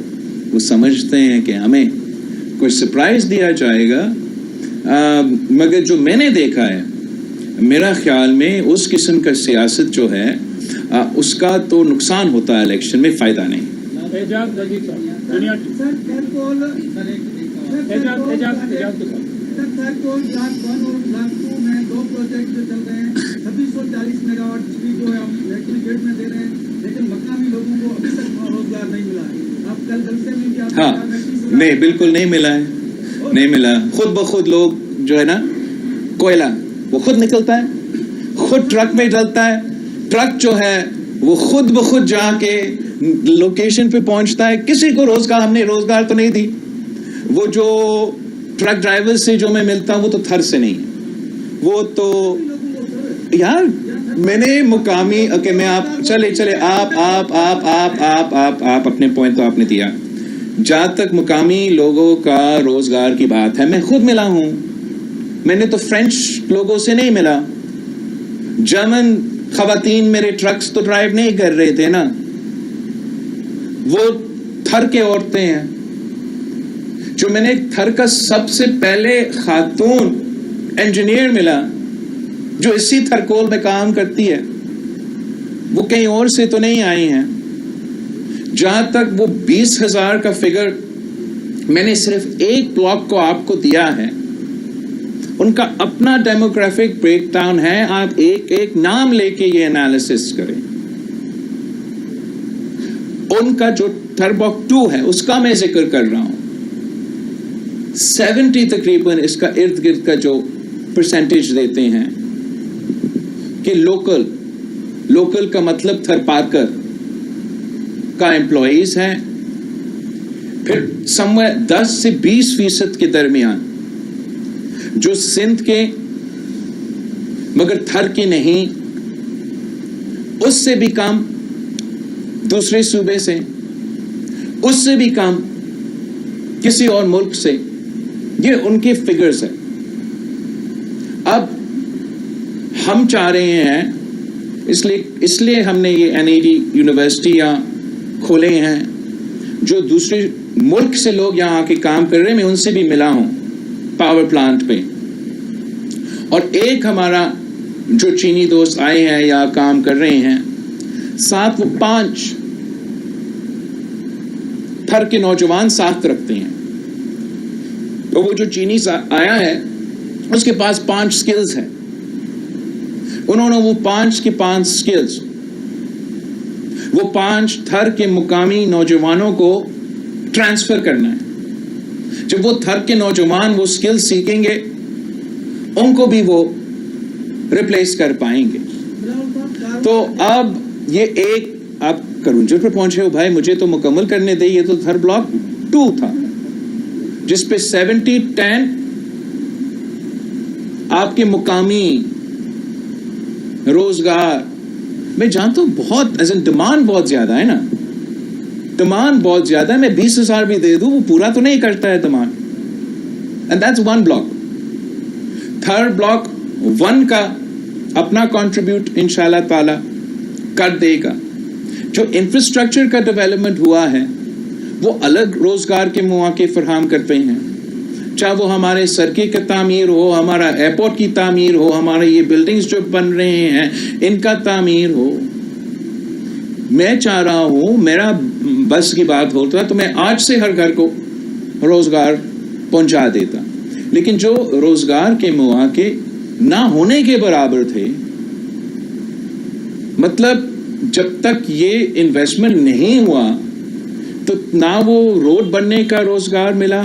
وہ سمجھتے ہیں کہ ہمیں کوئی سرپرائز دیا جائے گا. مگر جو میں نے دیکھا ہے, میرا خیال میں اس قسم کا سیاست جو ہے اس کا تو نقصان ہوتا ہے, الیکشن میں فائدہ نہیں. ہاں نہیں, بالکل نہیں ملا ہے, نہیں ملا. خود بخود لوگ جو ہے نا, کوئلہ وہ خود نکلتا ہے, خود ٹرک میں ڈلتا ہے. ٹرک جو ہے وہ خود بخود جا کے لوکیشن پہ پہنچتا ہے. کسی کو روزگار, ہم نے روزگار تو نہیں دی. وہ جو ٹرک ڈرائیور سے جو میں ملتا ہوں وہ تو تھر سے نہیں, وہ تو یار میں نے مقامی کہ میں آپ چلے آپ اپنے پوائنٹ تو آپ نے دیا. جہاں تک مقامی لوگوں کا روزگار کی بات ہے, میں خود ملا ہوں. میں نے تو فرینچ لوگوں سے نہیں ملا. جرمن خواتین میرے ٹرکس تو ڈرائیو نہیں کر رہے تھے نا, وہ تھر کے عورتیں ہیں. جو میں نے تھر کا سب سے پہلے خاتون انجینئر ملا جو اسی تھرکول میں کام کرتی ہے, وہ کہیں اور سے تو نہیں آئی ہیں. جہاں تک وہ 20,000 کا فگر میں نے صرف ایک بلاک کو آپ کو دیا ہے, ان کا اپنا ڈیموگرافک بریک ڈاؤن ہے. آپ ایک ایک نام لے کے یہ انالیسس کریں. ان کا جو تھربوک 2 ہے اس کا میں ذکر کر رہا ہوں. 70 تقریباً اس کا ارد گرد کا جو پرسنٹیج دیتے ہیں کہ لوکل کا مطلب تھرپارکر کا امپلائیز ہیں. پھر سمویر 10 سے 20% کے درمیان جو سندھ کے مگر تھر کے نہیں، اس سے بھی کم دوسرے صوبے سے، اس سے بھی کم کسی اور ملک سے. یہ ان کے فگرز ہیں. اب ہم چاہ رہے ہیں، اس لیے ہم نے یہ NAD یونیورسٹیاں کھولے ہیں. جو دوسرے ملک سے لوگ یہاں آ کے کام کر رہے ہیں، میں ان سے بھی ملا ہوں پاور پلانٹ پہ. اور ایک ہمارا جو چینی دوست آئے ہیں یا کام کر رہے ہیں، ساتھ وہ 5 تھر کے نوجوان ساتھ رکھتے ہیں. تو وہ جو چینی آیا ہے اس کے پاس 5 سکلز ہیں. انہوں نے وہ 5 کے 5 سکلز وہ 5 تھر کے مقامی نوجوانوں کو ٹرانسفر کرنا ہے. جب وہ تھر کے نوجوان وہ سکلز سیکھیں گے، ان کو بھی وہ ریپلیس کر پائیں گے. تو اب یہ ایک آپ کرونجر پہ پہنچے ہو بھائی، مجھے تو مکمل کرنے دے. یہ تو تھر بلاک 2 تھا جس پہ 70-10 آپ کے مقامی روزگار. میں جانتا ہوں بہت ڈیمانڈ بہت زیادہ ہے نا، ڈیمانڈ بہت زیادہ ہے. میں 20,000 بھی دے دوں وہ پورا تو نہیں کرتا ہے demand. And that's 1 block. Third block 1 کا اپنا کنٹریبیوٹ انشاءاللہ تعالی کر دے گا. جو انفراسٹرکچر کا ڈیولپمنٹ ہوا ہے وہ الگ روزگار کے مواقع فراہم کرتے ہیں. چاہے وہ ہمارے سڑکیں کی تعمیر ہو، ہمارا ایئرپورٹ کی تعمیر ہو، ہمارے یہ بلڈنگز جو بن رہے ہیں ان کا تعمیر ہو. میں چاہ رہا ہوں میرا بس کی بات ہوتا تو میں آج سے ہر گھر کو روزگار پہنچا دیتا. لیکن جو روزگار کے مواقع نہ ہونے کے برابر تھے، مطلب جب تک یہ انویسٹمنٹ نہیں ہوا تو نہ وہ روڈ بننے کا روزگار ملا،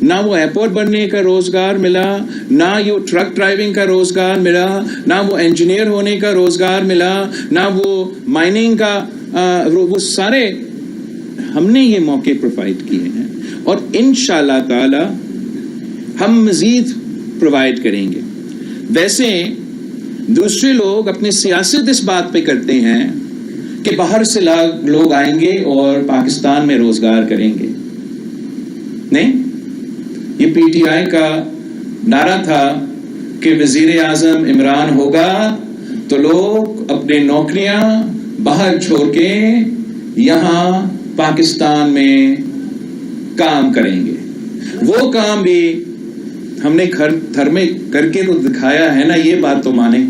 نہ وہ ایئرپورٹ بننے کا روزگار ملا، نہ یہ ٹرک ڈرائیونگ کا روزگار ملا، نہ وہ انجینئر ہونے کا روزگار ملا، نہ وہ مائننگ کا. وہ سارے ہم نے یہ موقع پرووائڈ کیے ہیں اور انشاءاللہ تعالی ہم مزید پرووائڈ کریں گے. ویسے دوسرے لوگ اپنی سیاست اس بات پہ کرتے ہیں کہ باہر سے لوگ آئیں گے اور پاکستان میں روزگار کریں گے. نہیں، یہ PTI کا نعرہ تھا کہ وزیر اعظم عمران ہوگا تو لوگ اپنے نوکریاں باہر چھوڑ کے یہاں پاکستان میں کام کریں گے. وہ کام بھی ہم نے گھر میں کر کے تو دکھایا ہے نا. یہ بات تو مانیں.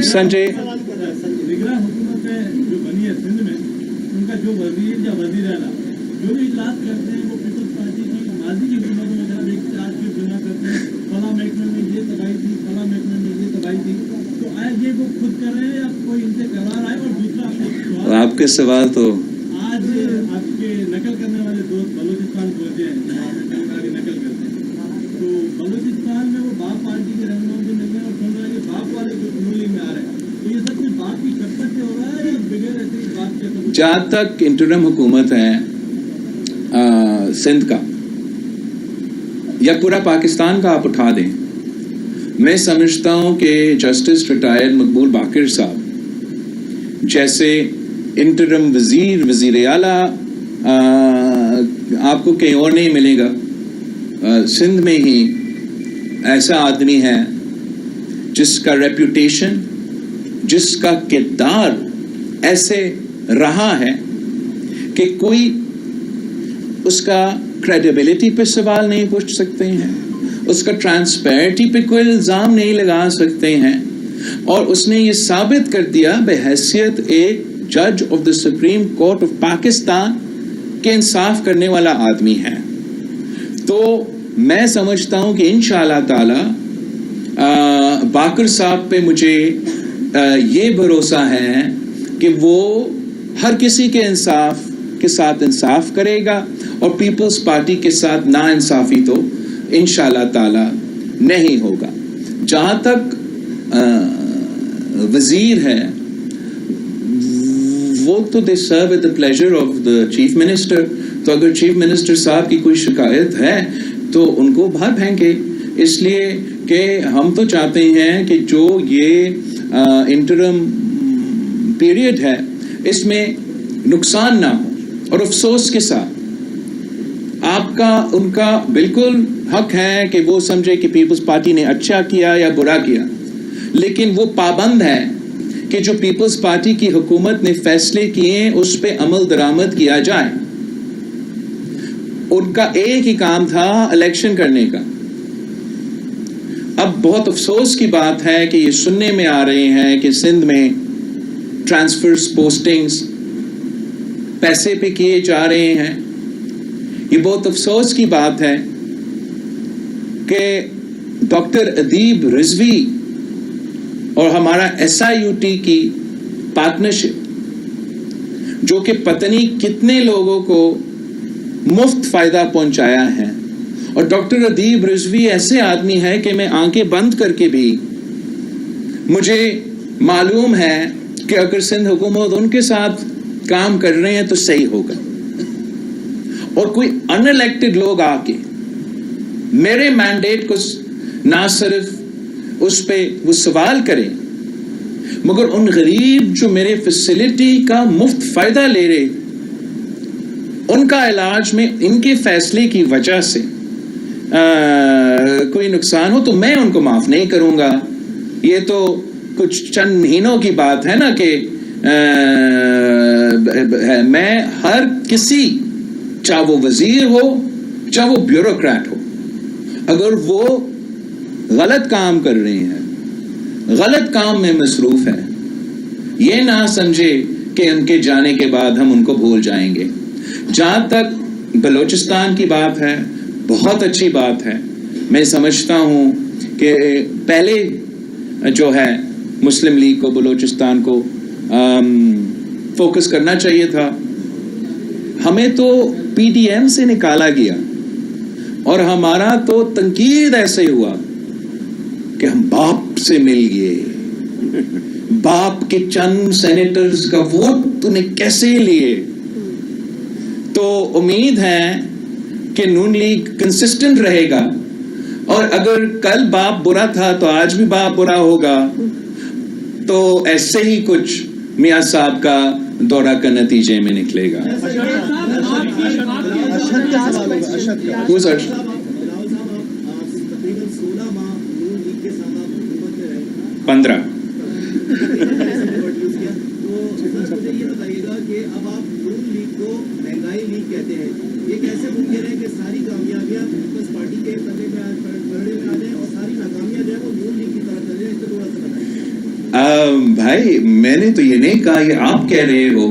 سنجے حکومت جو بنی ہے سندھ میں، ان کا جو وزیر یا وزیر اعلیٰ جو بھی اجلاس کرتے ہیں وہ پیپلز پارٹی کی ماضی کی حکومتوں میں جناب ایک چارج کی بنا کرتے ہیں، فلاں محکمے میں یہ تباہی تھی، فلاں محکمے میں یہ تباہی تھی. تو آیا یہ وہ خود کر رہے ہیں یا کوئی ان سے کروا رہا ہے؟ اور دوسرا آپ کے سوال تو آج آپ کے نقل کرنے والے دوست بلوچستان پہنچے ہیں، نقل کرتے ہیں تو بلوچستان میں وہ باپ پارٹی کے رہنما سے مل رہے ہیں اور سن رہے ہیں کہ باپ والے جو اسمبلی میں آ رہے ہیں. تو یہ سب کچھ باپ کی شفقت سے ہو رہا ہے یا بغیر ایسی بات کے؟ جہاں تک انٹرم حکومت ہے سندھ کا یا پورا پاکستان کا آپ اٹھا دیں، میں سمجھتا ہوں کہ جسٹس ریٹائرڈ مقبول باقر صاحب جیسے انٹرم وزیر اعلیٰ آپ کو کہیں اور نہیں ملے گا. سندھ میں ہی ایسا آدمی ہے جس کا ریپوٹیشن، جس کا کردار ایسے رہا ہے کہ کوئی اس کا کریڈیبلٹی پہ سوال نہیں پوچھ سکتے ہیں، اس کا ٹرانسپیرنٹی پہ کوئی الزام نہیں لگا سکتے ہیں. اور اس نے یہ ثابت کر دیا بحیثیت ایک جج of the supreme court of Pakistan کے انصاف کرنے والا آدمی ہے. تو میں سمجھتا ہوں کہ انشاءاللہ تعالی باقر صاحب پہ مجھے یہ بھروسہ ہے کہ وہ ہر کسی کے انصاف کے ساتھ انصاف کرے گا اور پیپلز پارٹی کے ساتھ نا انصافی تو انشاءاللہ تعالی نہیں ہوگا. جہاں تک وزیر ہے وہ تو they serve at the pleasure of the chief minister. تو اگر چیف منسٹر صاحب کی کوئی شکایت ہے تو ان کو باہر پھینکے، اس لیے کہ ہم تو چاہتے ہیں کہ جو یہ انٹرم پیریڈ ہے اس میں نقصان نہ ہو. اور افسوس کے ساتھ آپ کا ان کا بالکل حق ہے کہ وہ سمجھے کہ پیپلز پارٹی نے اچھا کیا یا برا کیا، لیکن وہ پابند ہے کہ جو پیپلز پارٹی کی حکومت نے فیصلے کیے اس پہ عمل درآمد کیا جائے. ان کا ایک ہی کام تھا الیکشن کرنے کا. اب بہت افسوس کی بات ہے کہ یہ سننے میں آ رہے ہیں کہ سندھ میں ٹرانسفرز پوسٹنگز پیسے پہ کیے جا رہے ہیں. یہ بہت افسوس کی بات ہے کہ ڈاکٹر ادیب رضوی اور ہمارا SIUT کی پارٹنرشپ جو کہ پتہ نہیں کتنے لوگوں کو مفت فائدہ پہنچایا ہے. اور ڈاکٹر ادیب رضوی ایسے آدمی ہے کہ میں آنکھیں بند کر کے بھی مجھے معلوم ہے کہ اگر سندھ حکومت ان کے ساتھ کام کر رہے ہیں تو صحیح ہوگا. اور کوئی ان الیکٹڈ لوگ آ کے میرے مینڈیٹ کو نہ صرف اس پہ وہ سوال کریں مگر ان غریب جو میرے فیسلٹی کا مفت فائدہ لے رہے ان کا علاج میں ان کے فیصلے کی وجہ سے کوئی نقصان ہو تو میں ان کو معاف نہیں کروں گا. یہ تو کچھ چند مہینوں کی بات ہے نا کہ میں ہر کسی چاہے وہ وزیر ہو چاہے وہ بیوروکریٹ ہو اگر وہ غلط کام کر رہے ہیں غلط کام میں مصروف ہے یہ نہ سمجھے کہ ان کے جانے کے بعد ہم ان کو بھول جائیں گے. جہاں تک بلوچستان کی بات ہے بہت اچھی بات ہے. میں سمجھتا ہوں کہ پہلے جو ہے مسلم لیگ کو بلوچستان کو فوکس کرنا چاہیے تھا. ہمیں تو PDM سے نکالا گیا اور ہمارا تو تنقید ایسے ہوا کہ ہم باپ سے مل گئے، باپ کے چند سینیٹرز کا ووٹ تو نے کیسے لیے. تو امید ہے کہ نون لیگ کنسسٹنٹ رہے گا اور اگر کل باپ برا تھا تو آج بھی باپ برا ہوگا. تو ایسے ہی کچھ میاں صاحب کا دورہ کا نتیجے میں نکلے گا. بھائی میں نے تو یہ نہیں کہا، یہ آپ کہہ رہے ہو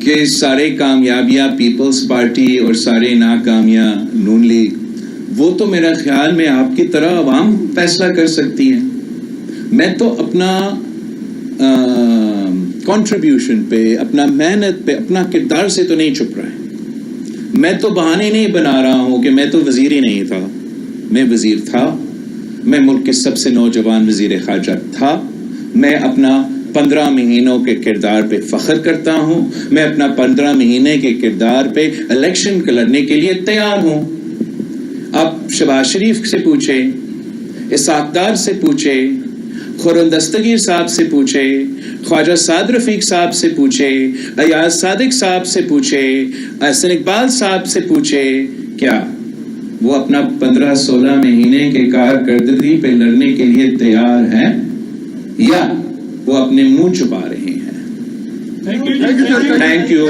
کہ سارے کامیابیاں پیپلز پارٹی اور سارے ناکامیاں نون لیگ. وہ تو میرا خیال میں آپ کی طرح عوام فیصلہ کر سکتی ہیں. میں تو اپنا کنٹریبیوشن پہ اپنا محنت پہ اپنا کردار سے تو نہیں چھپ رہا ہے. میں تو بہانے نہیں بنا رہا ہوں کہ میں تو وزیر ہی نہیں تھا. میں وزیر تھا، میں ملک کے سب سے نوجوان وزیر خارجہ تھا. میں اپنا 15 مہینوں کے کردار پہ فخر کرتا ہوں. میں اپنا 15 مہینے کے کردار پہ الیکشن لڑنے کے لیے تیار ہوں. آپ شہباز شریف سے پوچھے، اسحاق ڈار سے پوچھے، خرم دستگیر صاحب سے پوچھے، خواجہ سعد رفیق صاحب سے پوچھے، ایاز صادق صاحب سے پوچھے، احسن اقبال صاحب سے پوچھے، کیا وہ اپنا 15-16 مہینے کے کارکردگی پہ لڑنے کے لیے تیار ہیں یا وہ اپنے منہ چھپا رہے ہیں؟ Thank you.